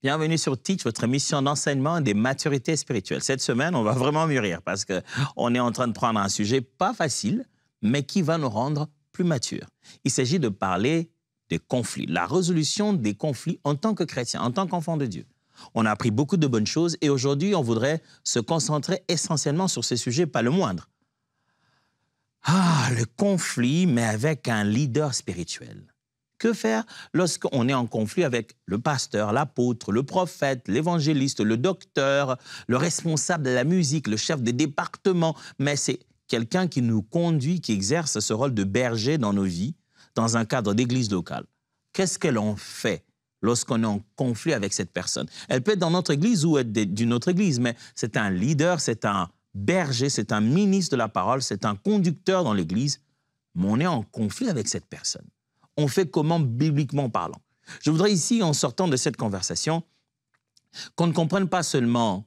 Bienvenue sur Teach, votre émission d'enseignement des maturités spirituelles. Cette semaine, on va vraiment mûrir parce qu'on est en train de prendre un sujet pas facile, mais qui va nous rendre plus matures. Il s'agit de parler des conflits, la résolution des conflits en tant que chrétien, en tant qu'enfant de Dieu. On a appris beaucoup de bonnes choses et aujourd'hui, on voudrait se concentrer essentiellement sur ce sujet, pas le moindre. Le conflit, mais avec un leader spirituel. Que faire lorsqu'on est en conflit avec le pasteur, l'apôtre, le prophète, l'évangéliste, le docteur, le responsable de la musique, le chef de département? Mais c'est quelqu'un qui nous conduit, qui exerce ce rôle de berger dans nos vies, dans un cadre d'église locale. Qu'est-ce que l'on fait lorsqu'on est en conflit avec cette personne? Elle peut être dans notre église ou être d'une autre église, mais c'est un leader, c'est un berger, c'est un ministre de la parole, c'est un conducteur dans l'église, mais on est en conflit avec cette personne. On fait comment bibliquement parlant? Je voudrais ici, en sortant de cette conversation, qu'on ne comprenne pas seulement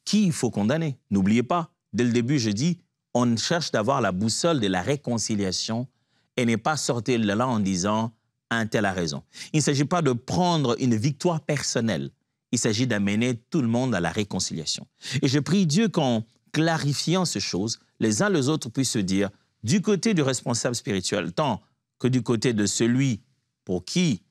qui il faut condamner. N'oubliez pas, dès le début, je dis, on cherche d'avoir la boussole de la réconciliation et n'est pas sortir de là en disant « un tel a raison ». Il ne s'agit pas de prendre une victoire personnelle. Il s'agit d'amener tout le monde à la réconciliation. Et je prie Dieu qu'en clarifiant ces choses, les uns les autres puissent se dire, du côté du responsable spirituel, tant que du côté de celui pour qui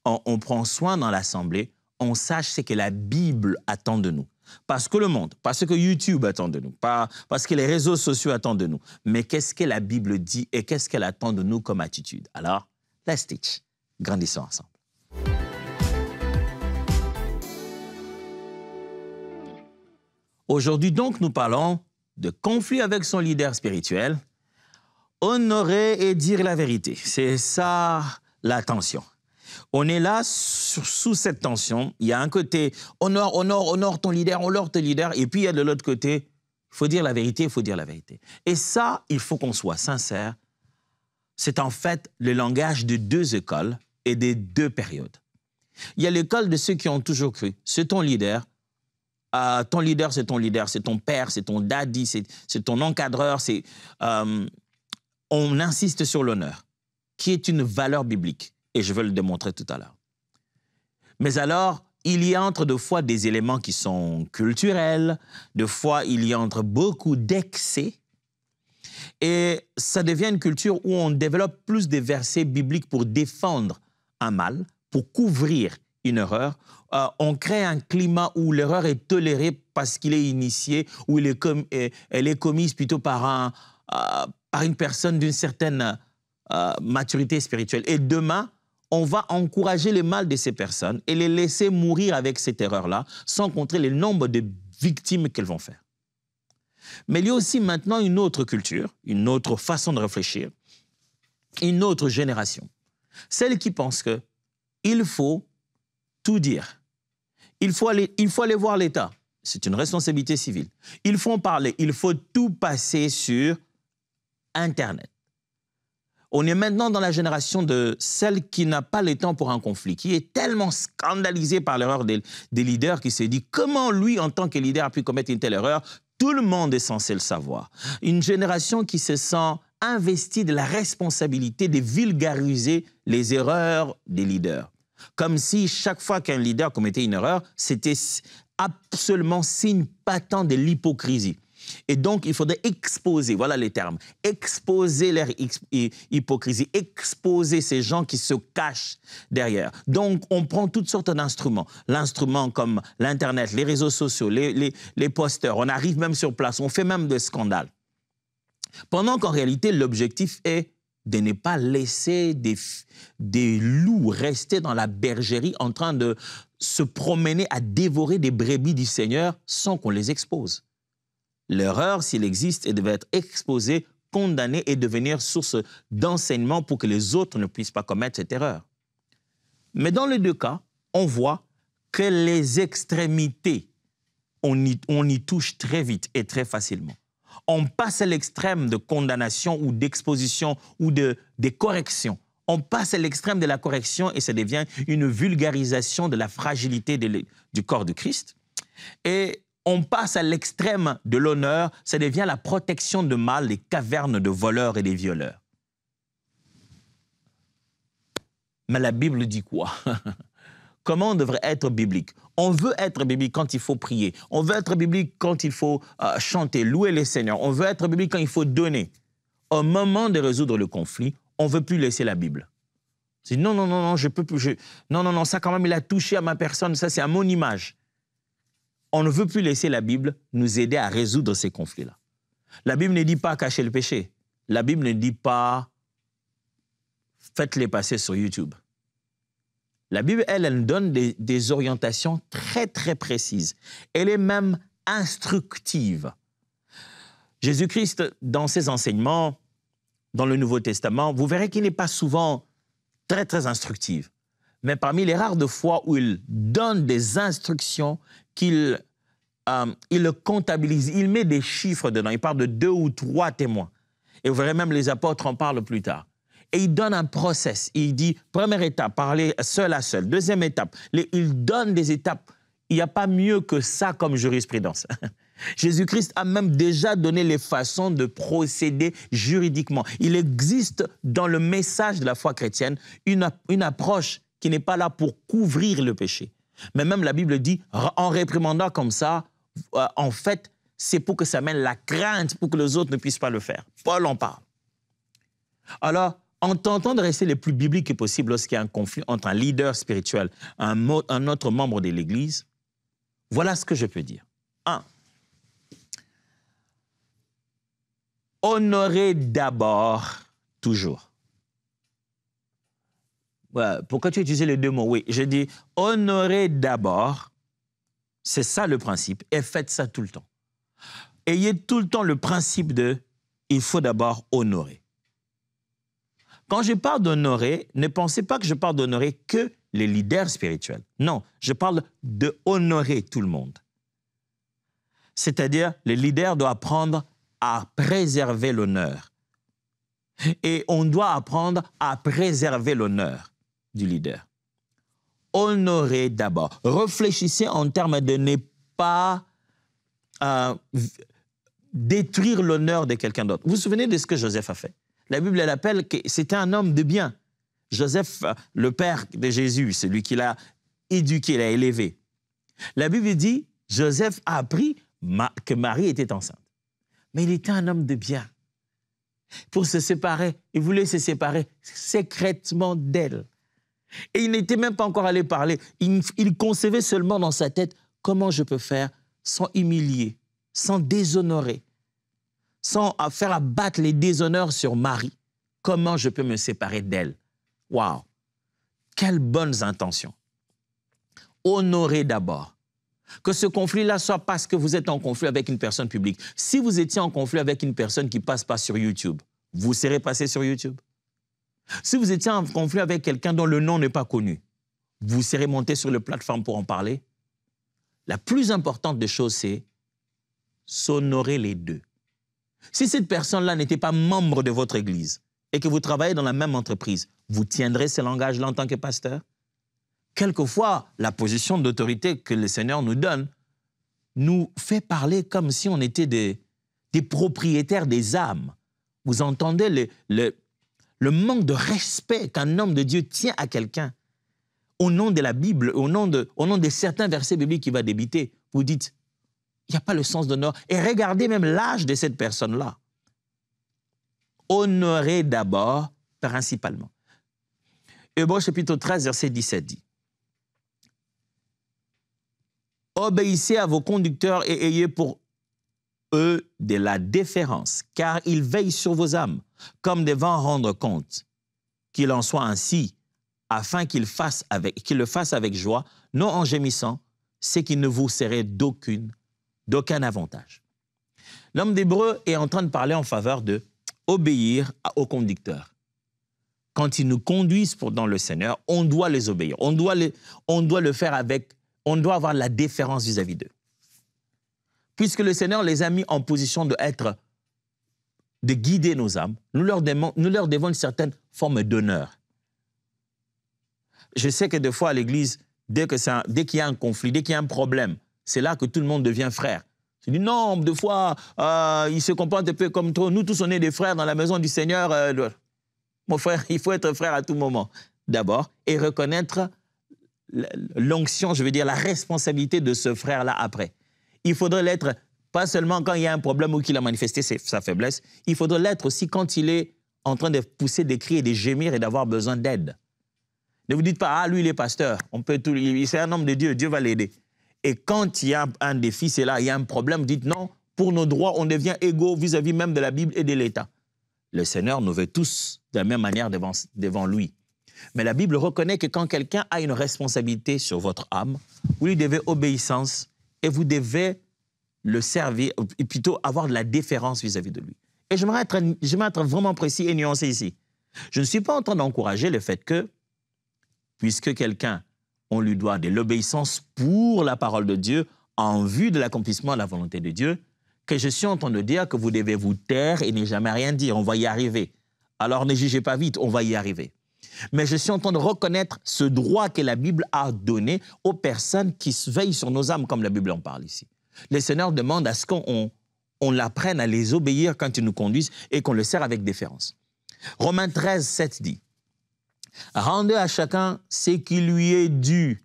on prend soin dans l'assemblée, on sache ce que la Bible attend de nous. Parce que le monde, parce que YouTube attend de nous, pas parce que les réseaux sociaux attendent de nous, mais qu'est-ce que la Bible dit et qu'est-ce qu'elle attend de nous comme attitude? Alors, let's teach. Grandissons ensemble. Aujourd'hui donc, nous parlons de conflit avec son leader spirituel. Honorer et dire la vérité, c'est ça la tension. On est là sous cette tension. Il y a un côté honore ton leader, et puis il y a de l'autre côté, il faut dire la vérité, il faut dire la vérité. Et ça, il faut qu'on soit sincère. C'est en fait le langage de deux écoles et des deux périodes. Il y a l'école de ceux qui ont toujours cru. C'est ton leader. Ton leader, c'est ton leader, c'est ton père, c'est ton daddy, c'est ton encadreur, on insiste sur l'honneur, qui est une valeur biblique, et je vais le démontrer tout à l'heure. Mais alors, il y entre deux fois des éléments qui sont culturels, deux fois il y entre beaucoup d'excès, et ça devient une culture où on développe plus des versets bibliques pour défendre un mal, pour couvrir une erreur. On crée un climat où l'erreur est tolérée parce qu'il est initié, où elle est commise plutôt par une personne d'une certaine maturité spirituelle. Et demain, on va encourager le mal de ces personnes et les laisser mourir avec cette erreur-là, sans compter le nombre de victimes qu'elles vont faire. Mais il y a aussi maintenant une autre culture, une autre façon de réfléchir, une autre génération. Celle qui pense qu'il faut tout dire. Il faut aller voir l'État. C'est une responsabilité civile. Il faut en parler. Il faut tout passer sur Internet. On est maintenant dans la génération de celle qui n'a pas le temps pour un conflit, qui est tellement scandalisée par l'erreur des leaders qui se dit comment lui, en tant que leader, a pu commettre une telle erreur. Tout le monde est censé le savoir. Une génération qui se sent investie de la responsabilité de vulgariser les erreurs des leaders. Comme si chaque fois qu'un leader commettait une erreur, c'était absolument signe patent de l'hypocrisie. Et donc, il faudrait exposer, voilà les termes, exposer leur hypocrisie, exposer ces gens qui se cachent derrière. Donc, on prend toutes sortes d'instruments. L'instrument comme l'Internet, les réseaux sociaux, les posters, on arrive même sur place, on fait même des scandales. Pendant qu'en réalité, l'objectif est de ne pas laisser des loups rester dans la bergerie en train de se promener à dévorer des brebis du Seigneur sans qu'on les expose. L'erreur, s'il existe, elle devait être exposée, condamnée et devenir source d'enseignement pour que les autres ne puissent pas commettre cette erreur. Mais dans les deux cas, on voit que les extrémités, on y touche très vite et très facilement. On passe à l'extrême de condamnation ou d'exposition ou de correction. On passe à l'extrême de la correction et ça devient une vulgarisation de la fragilité du corps de Christ. Et on passe à l'extrême de l'honneur, ça devient la protection de mal, les cavernes de voleurs et des violeurs. Mais la Bible dit quoi? comment on devrait être biblique. On veut être biblique quand il faut prier. On veut être biblique quand il faut chanter, louer les seigneurs. On veut être biblique quand il faut donner. Au moment de résoudre le conflit, on ne veut plus laisser la Bible. C'est non, non, non, non, je peux plus. Non, non, non, ça quand même, il a touché à ma personne. Ça, c'est à mon image. On ne veut plus laisser la Bible nous aider à résoudre ces conflits-là. La Bible ne dit pas cacher le péché. La Bible ne dit pas faites-les passer sur YouTube. La Bible, elle donne des orientations très, très précises. Elle est même instructive. Jésus-Christ, dans ses enseignements, dans le Nouveau Testament, vous verrez qu'il n'est pas souvent très, très instructif. Mais parmi les rares de fois où il donne des instructions, qu'il le comptabilise, il met des chiffres dedans. Il parle de 2 ou 3 témoins. Et vous verrez même les apôtres en parlent plus tard. Et il donne un process. Il dit, première étape, parler seul à seul. Deuxième étape, il donne des étapes. Il n'y a pas mieux que ça comme jurisprudence. Jésus-Christ a même déjà donné les façons de procéder juridiquement. Il existe dans le message de la foi chrétienne une approche qui n'est pas là pour couvrir le péché. Mais même la Bible dit, en réprimandant comme ça, en fait, c'est pour que ça mène la crainte, pour que les autres ne puissent pas le faire. Paul en parle. Alors, en tentant de rester le plus biblique possible lorsqu'il y a un conflit entre un leader spirituel et un autre membre de l'Église, voilà ce que je peux dire. 1. Honorez d'abord toujours. Ouais, pourquoi tu as utilisé les 2 mots? Oui, je dis honorez d'abord, c'est ça le principe, et faites ça tout le temps. Ayez tout le temps le principe de il faut d'abord honorer. Quand je parle d'honorer, ne pensez pas que je parle d'honorer que les leaders spirituels. Non, je parle de honorer tout le monde. C'est-à-dire, le leader doit apprendre à préserver l'honneur. Et on doit apprendre à préserver l'honneur du leader. Honorez d'abord. Réfléchissez en termes de ne pas détruire l'honneur de quelqu'un d'autre. Vous vous souvenez de ce que Joseph a fait? La Bible l'appelle que c'était un homme de bien. Joseph, le père de Jésus, celui qui l'a éduqué, l'a élevé. La Bible dit, Joseph a appris que Marie était enceinte. Mais il était un homme de bien. Pour se séparer, il voulait se séparer secrètement d'elle. Et il n'était même pas encore allé parler. Il concevait seulement dans sa tête comment je peux faire sans humilier, sans déshonorer, sans faire abattre les déshonneurs sur Marie. Comment je peux me séparer d'elle? Waouh! Quelles bonnes intentions! Honorez d'abord. Que ce conflit-là soit parce que vous êtes en conflit avec une personne publique. Si vous étiez en conflit avec une personne qui ne passe pas sur YouTube, vous serez passé sur YouTube. Si vous étiez en conflit avec quelqu'un dont le nom n'est pas connu, vous serez monté sur la plateforme pour en parler. La plus importante des choses, c'est s'honorer les deux. Si cette personne-là n'était pas membre de votre église et que vous travaillez dans la même entreprise, vous tiendrez ce langage-là en tant que pasteur? Quelquefois, la position d'autorité que le Seigneur nous donne nous fait parler comme si on était des propriétaires des âmes. Vous entendez le manque de respect qu'un homme de Dieu tient à quelqu'un au nom de la Bible, au nom de certains versets bibliques qu'il va débiter. Vous dites, il n'y a pas le sens d'honneur. Et regardez même l'âge de cette personne-là. Honorez d'abord, principalement. Hébreux chapitre 13, verset 17 dit, obéissez à vos conducteurs et ayez pour eux de la déférence, car ils veillent sur vos âmes, comme devant rendre compte. Qu'il en soit ainsi, afin qu'ils le fassent avec joie, non en gémissant, c'est qu'il ne vous serait d'aucun avantage. L'homme d'Hébreu est en train de parler en faveur de obéir aux conducteurs. Quand ils nous conduisent dans le Seigneur, on doit les obéir. On doit le faire avec... On doit avoir la déférence vis-à-vis d'eux. Puisque le Seigneur les a mis en position de guider nos âmes, nous leur devons une certaine forme d'honneur. Je sais que des fois à l'Église, dès qu'il y a un conflit, dès qu'il y a un problème, c'est là que tout le monde devient frère. Je dis non, des fois, ils se comportent un peu comme toi. Nous tous, on est des frères dans la maison du Seigneur. Mon frère, il faut être frère à tout moment, d'abord, et reconnaître l'onction, je veux dire la responsabilité de ce frère-là après. Il faudrait l'être pas seulement quand il y a un problème ou qu'il a manifesté sa faiblesse, il faudrait l'être aussi quand il est en train de pousser des cris et de gémir et d'avoir besoin d'aide. Ne vous dites pas, ah, lui, il est pasteur, c'est un homme de Dieu, Dieu va l'aider. Et quand il y a un défi, c'est là, il y a un problème, vous dites non, pour nos droits, on devient égaux vis-à-vis même de la Bible et de l'État. Le Seigneur nous veut tous de la même manière devant lui. Mais la Bible reconnaît que quand quelqu'un a une responsabilité sur votre âme, vous lui devez obéissance et vous devez le servir, et plutôt avoir de la déférence vis-à-vis de lui. Et j'aimerais être vraiment précis et nuancé ici. Je ne suis pas en train d'encourager le fait que, puisque quelqu'un, on lui doit de l'obéissance pour la parole de Dieu, en vue de l'accomplissement de la volonté de Dieu, que je suis en train de dire que vous devez vous taire et ne jamais rien dire. On va y arriver. Alors ne jugez pas vite, on va y arriver. Mais je suis en train de reconnaître ce droit que la Bible a donné aux personnes qui veillent sur nos âmes, comme la Bible en parle ici. Le Seigneur demande à ce qu'on l'apprenne à les obéir quand ils nous conduisent et qu'on le sert avec déférence. Romains 13, 7 dit « Rendez à chacun ce qui lui est dû,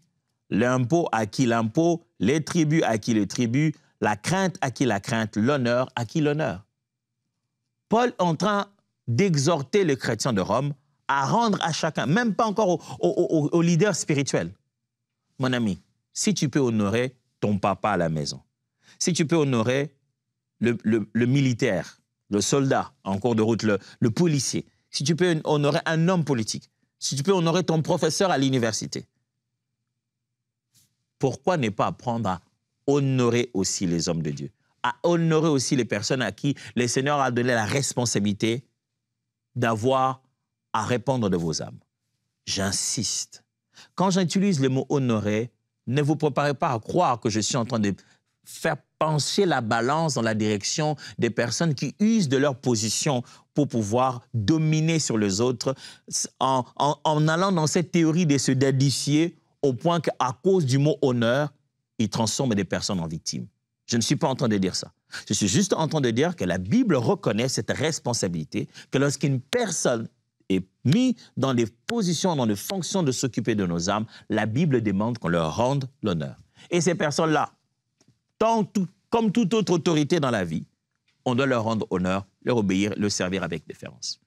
l'impôt à qui l'impôt, les tributs à qui les tributs, la crainte à qui la crainte, l'honneur à qui l'honneur. » Paul est en train d'exhorter les chrétiens de Rome à rendre à chacun, même pas encore au leader spirituel. Mon ami, si tu peux honorer ton papa à la maison, si tu peux honorer le militaire, le soldat en cours de route, le policier, si tu peux honorer un homme politique, si tu peux honorer ton professeur à l'université, pourquoi ne pas apprendre à honorer aussi les hommes de Dieu, à honorer aussi les personnes à qui le Seigneur a donné la responsabilité d'avoir à répondre de vos âmes. J'insiste. Quand j'utilise le mot « honorer », ne vous préparez pas à croire que je suis en train de faire pencher la balance dans la direction des personnes qui usent de leur position pour pouvoir dominer sur les autres en allant dans cette théorie de se dédifier au point qu'à cause du mot « honneur », ils transforment des personnes en victimes. Je ne suis pas en train de dire ça. Je suis juste en train de dire que la Bible reconnaît cette responsabilité, que lorsqu'une personne est mise dans des positions, dans des fonctions de s'occuper de nos âmes, la Bible demande qu'on leur rende l'honneur. Et ces personnes-là, comme toute autre autorité dans la vie, on doit leur rendre honneur, leur obéir, leur servir avec déférence.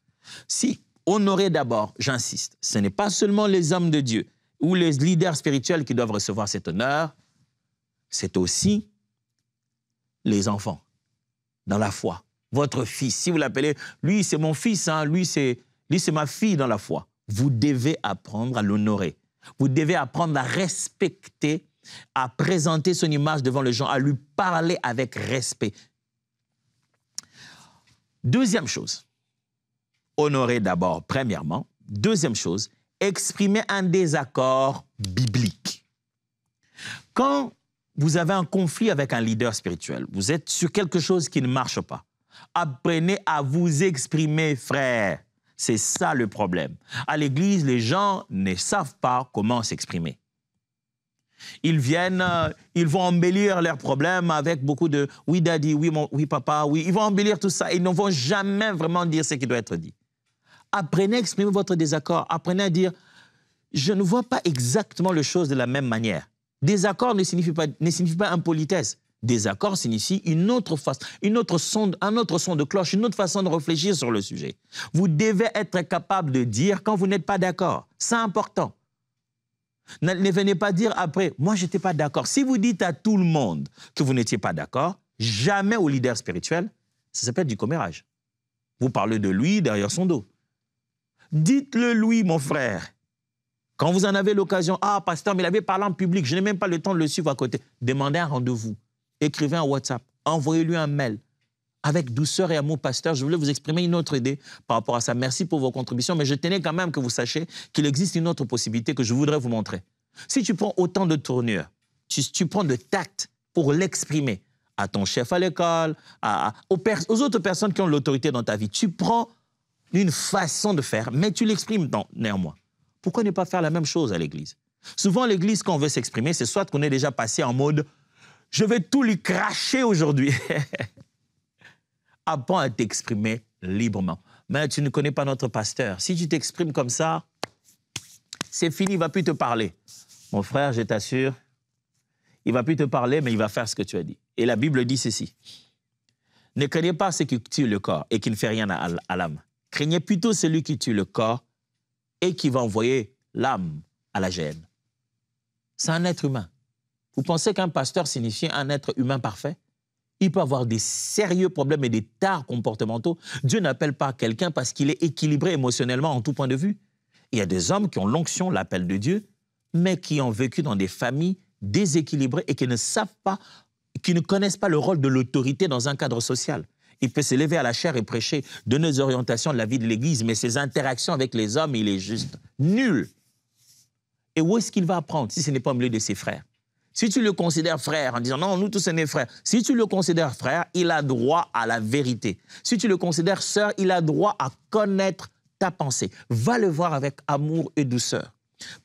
Si honorer d'abord, j'insiste, ce n'est pas seulement les hommes de Dieu ou les leaders spirituels qui doivent recevoir cet honneur, c'est aussi les enfants dans la foi. Votre fils, si vous l'appelez, lui c'est mon fils, hein, lui c'est ma fille dans la foi. Vous devez apprendre à l'honorer. Vous devez apprendre à respecter, à présenter son image devant les gens, à lui parler avec respect. Deuxième chose, honorer d'abord, premièrement. Deuxième chose, exprimer un désaccord biblique. Quand vous avez un conflit avec un leader spirituel, vous êtes sur quelque chose qui ne marche pas, apprenez à vous exprimer, frère. C'est ça le problème. À l'église, les gens ne savent pas comment s'exprimer. Ils viennent, ils vont embellir leurs problèmes avec beaucoup de « oui, daddy, oui, papa, oui ». Ils vont embellir tout ça. Ils ne vont jamais vraiment dire ce qui doit être dit. Apprenez à exprimer votre désaccord. Apprenez à dire « je ne vois pas exactement les choses de la même manière ». Désaccord ne signifie pas impolitesse. Désaccord signifie un autre son de cloche, une autre façon de réfléchir sur le sujet. Vous devez être capable de dire quand vous n'êtes pas d'accord. C'est important. Ne venez pas dire après, moi, je n'étais pas d'accord. Si vous dites à tout le monde que vous n'étiez pas d'accord, jamais au leader spirituel, ça s'appelle du commérage. Vous parlez de lui derrière son dos. Dites-le lui, mon frère. Quand vous en avez l'occasion, ah, pasteur, mais il avait parlé en public, je n'ai même pas le temps de le suivre à côté. Demandez un rendez-vous. Écrivez un WhatsApp. Envoyez-lui un mail. Avec douceur et amour, pasteur, je voulais vous exprimer une autre idée par rapport à ça. Merci pour vos contributions, mais je tenais quand même que vous sachiez qu'il existe une autre possibilité que je voudrais vous montrer. Si tu prends autant de tournures, tu prends de tact pour l'exprimer à ton chef à l'école, aux autres personnes qui ont l'autorité dans ta vie, tu prends une façon de faire, mais tu l'exprimes néanmoins. Pourquoi ne pas faire la même chose à l'église? Souvent, à l'église, quand on veut s'exprimer, c'est soit qu'on est déjà passé en mode « je vais tout lui cracher aujourd'hui ». Apprends à t'exprimer librement. Mais tu ne connais pas notre pasteur. Si tu t'exprimes comme ça, c'est fini, il ne va plus te parler. Mon frère, je t'assure, il ne va plus te parler, mais il va faire ce que tu as dit. Et la Bible dit ceci. Ne craignez pas ce qui tue le corps et qui ne fait rien à l'âme. Craignez plutôt celui qui tue le corps et qui va envoyer l'âme à la géhenne. C'est un être humain. Vous pensez qu'un pasteur signifie un être humain parfait? Il peut avoir des sérieux problèmes et des tares comportementaux. Dieu n'appelle pas quelqu'un parce qu'il est équilibré émotionnellement en tout point de vue. Il y a des hommes qui ont l'onction, l'appel de Dieu, mais qui ont vécu dans des familles déséquilibrées et qui ne savent pas, qui ne connaissent pas le rôle de l'autorité dans un cadre social. Il peut se lever à la chaire et prêcher, donner des orientations de la vie de l'Église, mais ses interactions avec les hommes, il est juste nul. Et où est-ce qu'il va apprendre si ce n'est pas au milieu de ses frères? Si tu le considères frère en disant « non, nous tous on est frères », si tu le considères frère, il a droit à la vérité. Si tu le considères sœur, il a droit à connaître ta pensée. Va le voir avec amour et douceur.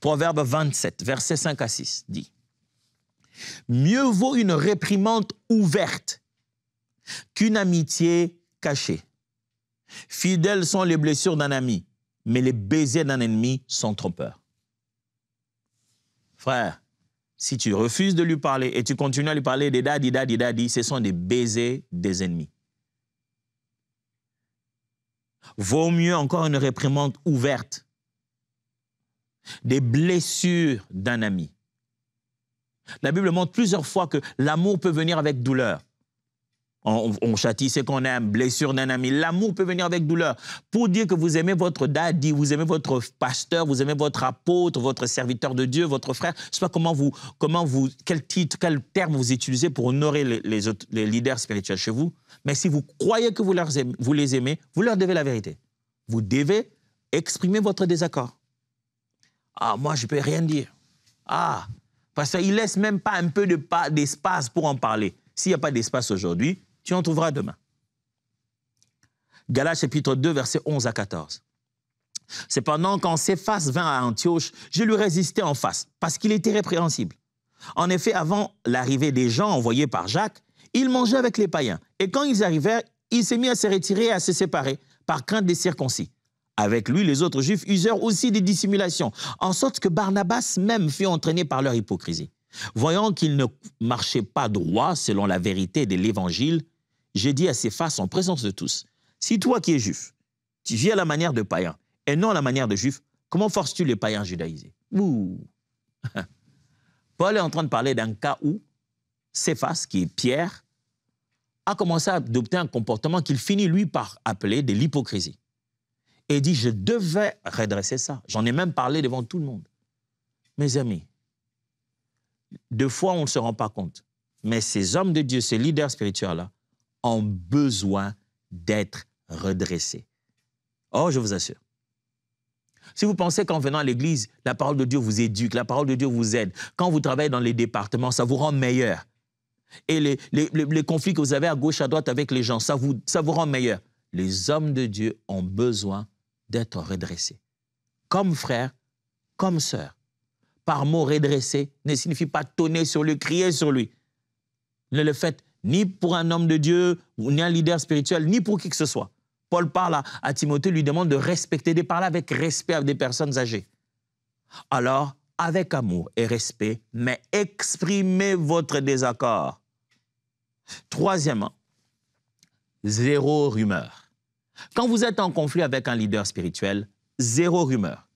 Proverbe 27, versets 5 à 6 dit « Mieux vaut une réprimande ouverte qu'une amitié cachée. Fidèles sont les blessures d'un ami, mais les baisers d'un ennemi sont trompeurs. » Frère, si tu refuses de lui parler et tu continues à lui parler des daddy, ce sont des baisers des ennemis. Vaut mieux encore une réprimande ouverte, des blessures d'un ami. La Bible montre plusieurs fois que l'amour peut venir avec douleur. On châtie ce qu'on aime, blessure d'un ami. L'amour peut venir avec douleur. Pour dire que vous aimez votre daddy, vous aimez votre pasteur, vous aimez votre apôtre, votre serviteur de Dieu, votre frère. Je ne sais pas quel titre, quel terme vous utilisez pour honorer les leaders spirituels chez vous. Mais si vous croyez que vous les aimez, vous leur devez la vérité. Vous devez exprimer votre désaccord. Ah, moi, je ne peux rien dire. Ah, parce qu'il ne laisse même pas un peu d'espace pour en parler. S'il n'y a pas d'espace aujourd'hui, tu en trouveras demain. Galates chapitre 2, versets 11 à 14. Cependant, quand Céphas vint à Antioche, je lui résistai en face, parce qu'il était répréhensible. En effet, avant l'arrivée des gens envoyés par Jacques, il mangeait avec les païens. Et quand ils arrivèrent, il s'est mis à se retirer et à se séparer, par crainte des circoncis. Avec lui, les autres Juifs usèrent aussi des dissimulations, en sorte que Barnabas même fut entraîné par leur hypocrisie. Voyant qu'il ne marchait pas droit selon la vérité de l'Évangile, j'ai dit à Céphas en présence de tous, « Si toi qui es juif, tu vis à la manière de païen et non à la manière de juif, comment forces-tu les païens judaïsés ?» Ouh. Paul est en train de parler d'un cas où Céphas, qui est Pierre, a commencé à adopter un comportement qu'il finit, lui, par appeler de l'hypocrisie. Et il dit, je devais redresser ça. J'en ai même parlé devant tout le monde. Mes amis, deux fois, on ne se rend pas compte. Mais ces hommes de Dieu, ces leaders spirituels-là, ont besoin d'être redressés. Oh, je vous assure. Si vous pensez qu'en venant à l'église, la parole de Dieu vous éduque, la parole de Dieu vous aide, quand vous travaillez dans les départements, ça vous rend meilleur. Et les conflits que vous avez à gauche, à droite avec les gens, ça vous rend meilleur. Les hommes de Dieu ont besoin d'être redressés. Comme frères, comme sœurs. Par mot redresser ne signifie pas tonner sur lui, crier sur lui. Ne le faites ni pour un homme de Dieu, ni un leader spirituel, ni pour qui que ce soit. Paul parle à Timothée, lui demande de respecter, de parler avec respect à des personnes âgées. Alors, avec amour et respect, mais exprimez votre désaccord. Troisièmement, zéro rumeur. Quand vous êtes en conflit avec un leader spirituel, zéro rumeur.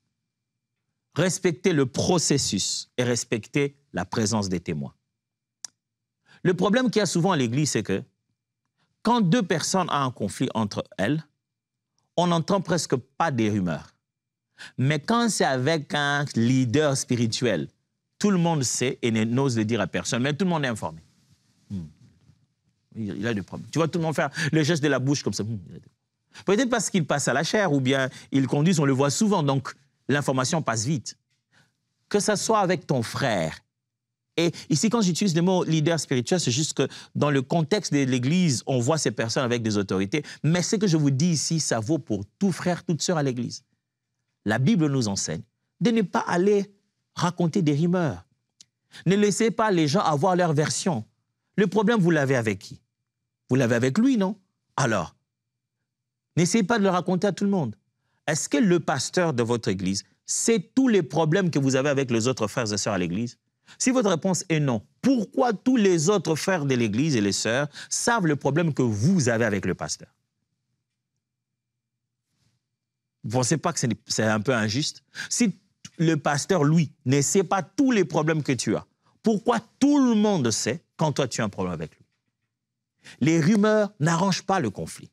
Respectez le processus et respectez la présence des témoins. Le problème qu'il y a souvent à l'Église, c'est que quand deux personnes ont un conflit entre elles, on n'entend presque pas des rumeurs. Mais quand c'est avec un leader spirituel, tout le monde sait et n'ose le dire à personne, mais tout le monde est informé. Il a des problèmes. Tu vois tout le monde faire le geste de la bouche comme ça. Peut-être parce qu'il passe à la chair ou bien il conduit, on le voit souvent, donc l'information passe vite. Que ça soit avec ton frère. Et ici, quand j'utilise le mot leader spirituel, c'est juste que dans le contexte de l'Église, on voit ces personnes avec des autorités. Mais ce que je vous dis ici, ça vaut pour tout frère, toute sœur à l'Église. La Bible nous enseigne de ne pas aller raconter des rumeurs. Ne laissez pas les gens avoir leur version. Le problème, vous l'avez avec qui? Vous l'avez avec lui, non? Alors, n'essayez pas de le raconter à tout le monde. Est-ce que le pasteur de votre Église c'est tous les problèmes que vous avez avec les autres frères et sœurs à l'église? Si votre réponse est non, pourquoi tous les autres frères de l'église et les sœurs savent le problème que vous avez avec le pasteur? Vous ne pensez pas que c'est un peu injuste? Si le pasteur, lui, ne sait pas tous les problèmes que tu as, pourquoi tout le monde sait quand toi tu as un problème avec lui? Les rumeurs n'arrangent pas le conflit.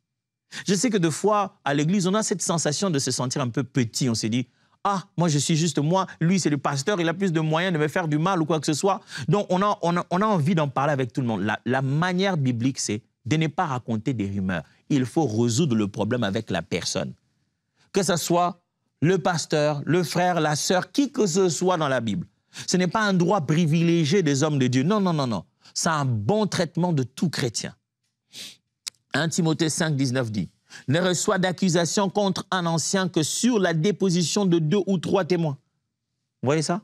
Je sais que des fois, à l'église, on a cette sensation de se sentir un peu petit. On se dit, ah, moi je suis juste moi, lui c'est le pasteur, il a plus de moyens de me faire du mal ou quoi que ce soit. Donc on a envie d'en parler avec tout le monde. La manière biblique, c'est de ne pas raconter des rumeurs. Il faut résoudre le problème avec la personne. Que ce soit le pasteur, le frère, la sœur, qui que ce soit dans la Bible. Ce n'est pas un droit privilégié des hommes de Dieu. Non, non, non, non. C'est un bon traitement de tout chrétien. 1 Timothée 5, 19 dit, « Ne reçoit d'accusation contre un ancien que sur la déposition de 2 ou 3 témoins. » Vous voyez ça?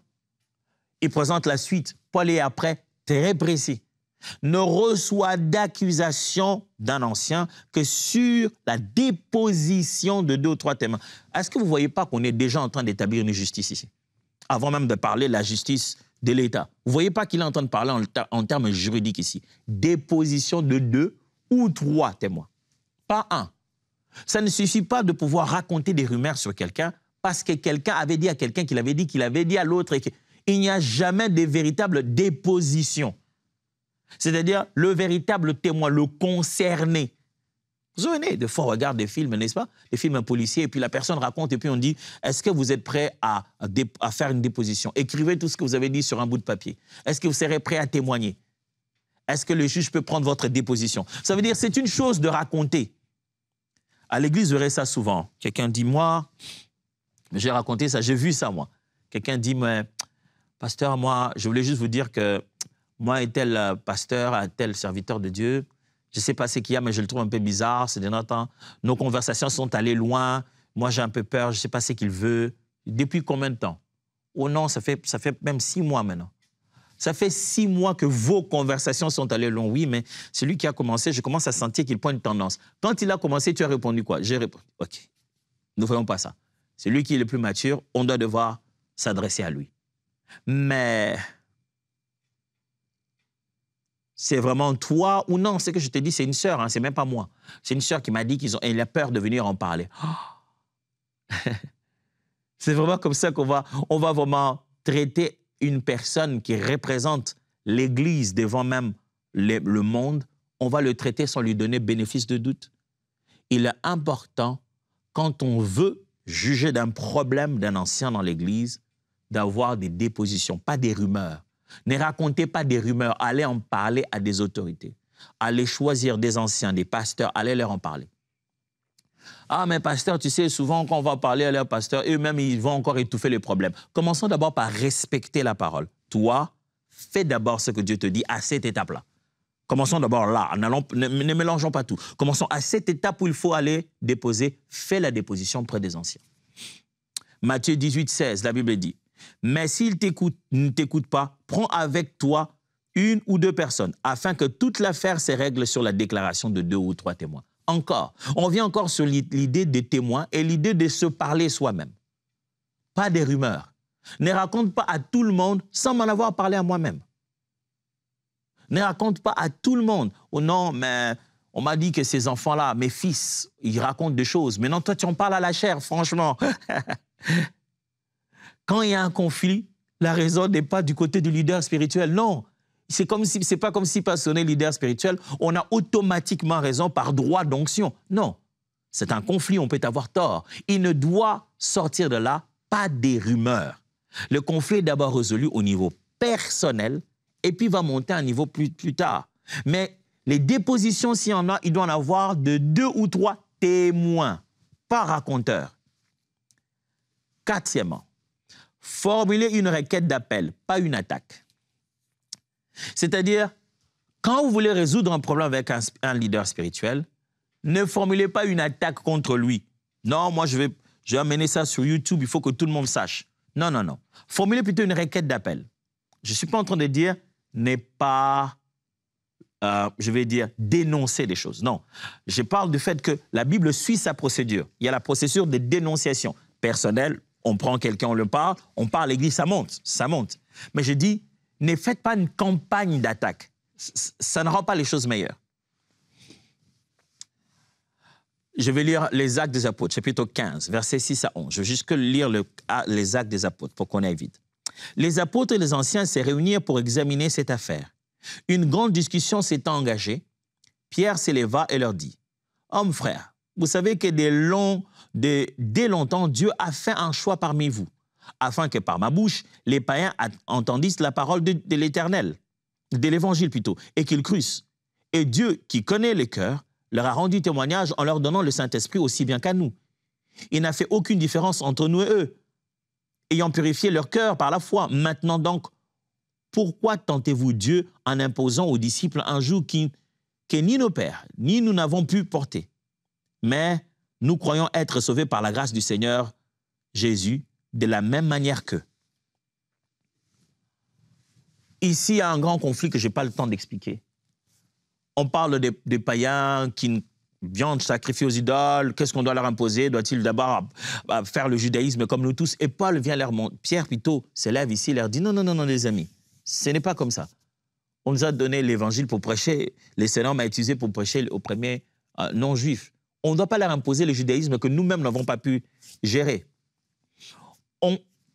Il présente la suite. Paul est après très précis. « Ne reçoit d'accusation d'un ancien que sur la déposition de 2 ou 3 témoins. » Est-ce que vous ne voyez pas qu'on est déjà en train d'établir une justice ici? Avant même de parler de la justice de l'État. Vous ne voyez pas qu'il est en train de parler en termes juridiques ici. Déposition de 2 ou 3 témoins. Pas un. Ça ne suffit pas de pouvoir raconter des rumeurs sur quelqu'un parce que quelqu'un avait dit à quelqu'un qu'il avait dit à l'autre. Il n'y a jamais de véritable déposition. C'est-à-dire le véritable témoin, le concerné. Vous vous souvenez, des fois on regarde des films, n'est-ce pas? Des films policiers, et puis la personne raconte, et puis on dit, est-ce que vous êtes prêt à faire une déposition? Écrivez tout ce que vous avez dit sur un bout de papier. Est-ce que vous serez prêt à témoigner? Est-ce que le juge peut prendre votre déposition? Ça veut dire c'est une chose de raconter. À l'église, je verrai ça souvent. Quelqu'un dit, moi, j'ai raconté ça, j'ai vu ça, moi. Quelqu'un dit, mais, pasteur, moi, je voulais juste vous dire que moi et tel pasteur, tel serviteur de Dieu, je ne sais pas ce qu'il y a, mais je le trouve un peu bizarre. C'est de notre temps. Nos conversations sont allées loin. Moi, j'ai un peu peur. Je ne sais pas ce qu'il veut. Depuis combien de temps? Oh non, ça fait même 6 mois maintenant. Ça fait 6 mois que vos conversations sont allées loin. Oui, mais celui qui a commencé, je commence à sentir qu'il prend une tendance. Quand il a commencé, tu as répondu quoi? J'ai répondu, OK, ne faisons pas ça. C'est lui qui est le plus mature. On doit devoir s'adresser à lui. Mais c'est vraiment toi ou non? Ce que je te dis, c'est une sœur, hein, c'est même pas moi. C'est une sœur qui m'a dit qu'elle a peur de venir en parler. Oh. C'est vraiment comme ça qu'on va vraiment traiter une personne qui représente l'Église devant même le monde. On va le traiter sans lui donner bénéfice de doute. Il est important, quand on veut juger d'un problème d'un ancien dans l'Église, d'avoir des dépositions, pas des rumeurs. Ne racontez pas des rumeurs, allez en parler à des autorités. Allez choisir des anciens, des pasteurs, allez leur en parler. Ah, mais pasteur, tu sais, souvent quand on va parler à leurs pasteurs, eux-mêmes, ils vont encore étouffer les problèmes. Commençons d'abord par respecter la parole. Toi, fais d'abord ce que Dieu te dit à cette étape-là. Commençons d'abord là, ne mélangeons pas tout. Commençons à cette étape où il faut aller déposer, fais la déposition près des anciens. Matthieu 18, 16, la Bible dit, « Mais s'il ne t'écoute pas, prends avec toi 1 ou 2 personnes, afin que toute l'affaire se règle sur la déclaration de 2 ou 3 témoins. » Encore, on vient encore sur l'idée des témoins et l'idée de se parler soi-même. Pas des rumeurs. Ne raconte pas à tout le monde sans m'en avoir parlé à moi-même. Ne raconte pas à tout le monde. Oh non, mais on m'a dit que ces enfants-là, mes fils, ils racontent des choses. Mais non, toi, tu en parles à la chair, franchement. Quand il y a un conflit, la raison n'est pas du côté du leader spirituel. Non. C'est pas comme si parce qu'on est leader spirituel, on a automatiquement raison par droit d'onction. Non, c'est un conflit, on peut avoir tort. Il ne doit sortir de là pas des rumeurs. Le conflit est d'abord résolu au niveau personnel et puis va monter à un niveau plus tard. Mais les dépositions, s'il y en a, il doit en avoir de 2 ou 3 témoins, pas raconteurs. 4e, formuler une requête d'appel, pas une attaque. C'est-à-dire, quand vous voulez résoudre un problème avec un leader spirituel, ne formulez pas une attaque contre lui. Non, moi, je vais amener ça sur YouTube, il faut que tout le monde sache. Non, non, non. Formulez plutôt une requête d'appel. Je ne suis pas en train de dire, n'est pas, je vais dire, dénoncer des choses. Non, je parle du fait que la Bible suit sa procédure. Il y a la procédure de dénonciation personnelle. on prend quelqu'un, on le parle, on parle à l'église, ça monte, ça monte. Mais je dis, ne faites pas une campagne d'attaque. Ça ne rend pas les choses meilleures. Je vais lire les Actes des Apôtres, chapitre 15, versets 6 à 11. Je vais juste lire les Actes des Apôtres pour qu'on aille vite. Les apôtres et les anciens se réunirent pour examiner cette affaire. Une grande discussion s'est engagée. Pierre s'éleva et leur dit, « Hommes frères, vous savez que dès longtemps, Dieu a fait un choix parmi vous, afin que par ma bouche, les païens entendissent la parole de l'Éternel, de l'Évangile plutôt, et qu'ils crussent. Et Dieu, qui connaît les cœurs, leur a rendu témoignage en leur donnant le Saint-Esprit aussi bien qu'à nous. Il n'a fait aucune différence entre nous et eux, ayant purifié leur cœur par la foi. Maintenant donc, pourquoi tentez-vous Dieu en imposant aux disciples un joug que ni nos pères, ni nous n'avons pu porter? Mais nous croyons être sauvés par la grâce du Seigneur Jésus de la même manière qu'eux. » Ici, il y a un grand conflit que je n'ai pas le temps d'expliquer. On parle des païens qui viande sacrifiée aux idoles, qu'est-ce qu'on doit leur imposer? Doit-il d'abord faire le judaïsme comme nous tous? Et Paul vient leur montrer, Pierre plutôt s'élève ici et leur dit, non, non, non, non, les amis, ce n'est pas comme ça. On nous a donné l'évangile pour prêcher, le Seigneur m'a utilisé pour prêcher aux premiers non-juifs. On ne doit pas leur imposer le judaïsme que nous-mêmes n'avons pas pu gérer.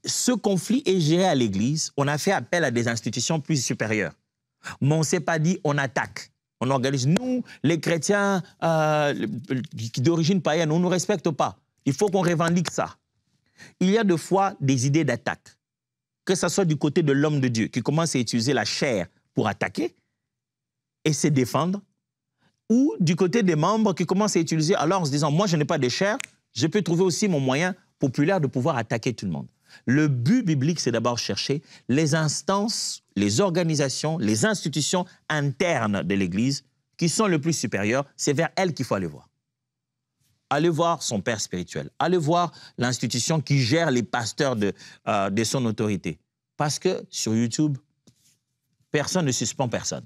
Ce conflit est géré à l'Église, on a fait appel à des institutions plus supérieures. Mais on ne s'est pas dit, on attaque. On organise, nous, les chrétiens d'origine païenne, on ne nous respecte pas. Il faut qu'on revendique ça. Il y a des fois des idées d'attaque. Que ce soit du côté de l'homme de Dieu qui commence à utiliser la chair pour attaquer et se défendre, ou du côté des membres qui commencent à utiliser, alors en se disant, moi je n'ai pas de chair, je peux trouver aussi mon moyen populaire de pouvoir attaquer tout le monde. Le but biblique, c'est d'abord chercher les instances, les organisations, les institutions internes de l'Église qui sont les plus supérieures. C'est vers elles qu'il faut aller voir. Allez voir son père spirituel. Allez voir l'institution qui gère les pasteurs de son autorité. Parce que sur YouTube, personne ne suspend personne.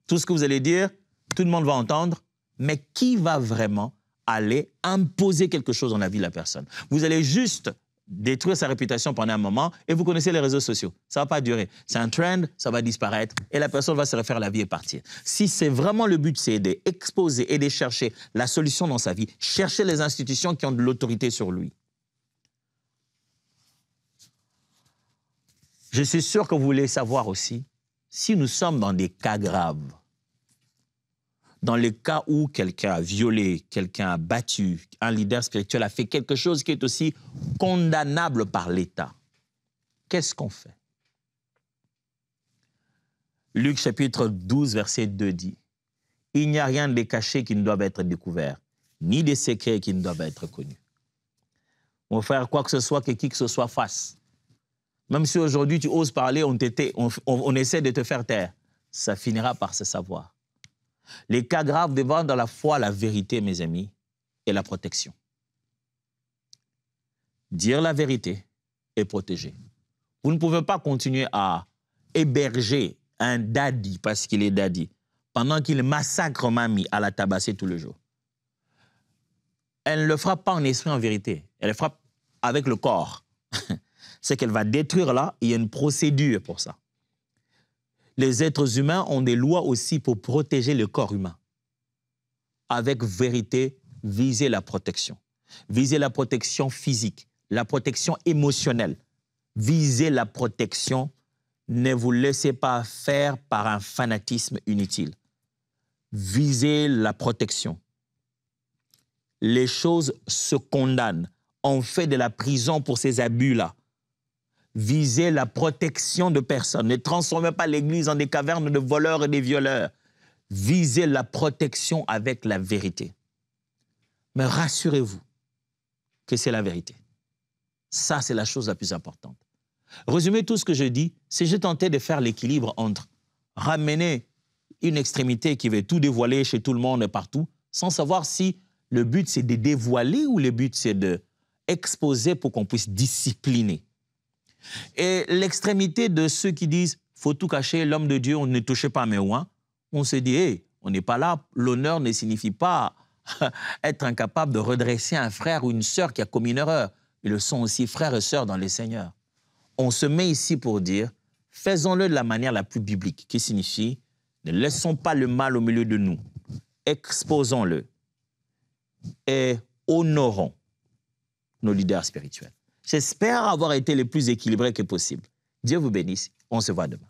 Tout ce que vous allez dire, tout le monde va entendre, mais qui va vraiment aller imposer quelque chose dans la vie de la personne? Vous allez juste détruire sa réputation pendant un moment, et vous connaissez les réseaux sociaux. Ça ne va pas durer. C'est un trend, ça va disparaître, et la personne va se refaire la vie et partir. Si c'est vraiment le but, c'est d'exposer et de chercher la solution dans sa vie, chercher les institutions qui ont de l'autorité sur lui. Je suis sûr que vous voulez savoir aussi, si nous sommes dans des cas graves, dans les cas où quelqu'un a violé, quelqu'un a battu, un leader spirituel a fait quelque chose qui est aussi condamnable par l'État, qu'est-ce qu'on fait? Luc chapitre 12, verset 2 dit, « Il n'y a rien de caché qui ne doive être découvert, ni des secrets qui ne doivent être connus. » On va faire quoi que ce soit que qui que ce soit fasse. Même si aujourd'hui tu oses parler, on essaie de te faire taire, ça finira par se savoir. Les cas graves demandent à la fois la vérité, mes amis, et la protection. Dire la vérité et protéger. Vous ne pouvez pas continuer à héberger un daddy, parce qu'il est daddy, pendant qu'il massacre mamie à la tabasser tous les jours. Elle ne le fera pas en esprit, en vérité. Elle le fera avec le corps. C'est qu'elle va détruire là, il y a une procédure pour ça. Les êtres humains ont des lois aussi pour protéger le corps humain. Avec vérité, visez la protection. Visez la protection physique, la protection émotionnelle. Visez la protection. Ne vous laissez pas faire par un fanatisme inutile. Visez la protection. Les choses se condamnent. On fait de la prison pour ces abus-là. Visez la protection de personnes. Ne transformez pas l'Église en des cavernes de voleurs et de violeurs. Visez la protection avec la vérité. Mais rassurez-vous que c'est la vérité. Ça, c'est la chose la plus importante. Résumez tout ce que je dis, c'est j'ai tenté de faire l'équilibre entre ramener une extrémité qui veut tout dévoiler chez tout le monde et partout, sans savoir si le but c'est de dévoiler ou le but c'est d'exposer pour qu'on puisse discipliner. Et l'extrémité de ceux qui disent « faut tout cacher, l'homme de Dieu, on ne touchez pas à mes oins », on se dit hey, « on n'est pas là, l'honneur ne signifie pas être incapable de redresser un frère ou une sœur qui a commis une erreur. ils le sont aussi frères et sœurs dans le Seigneur. On se met ici pour dire, faisons-le de la manière la plus biblique, qui signifie, ne laissons pas le mal au milieu de nous, exposons-le et honorons nos leaders spirituels. J'espère avoir été le plus équilibré que possible. Dieu vous bénisse. On se voit demain.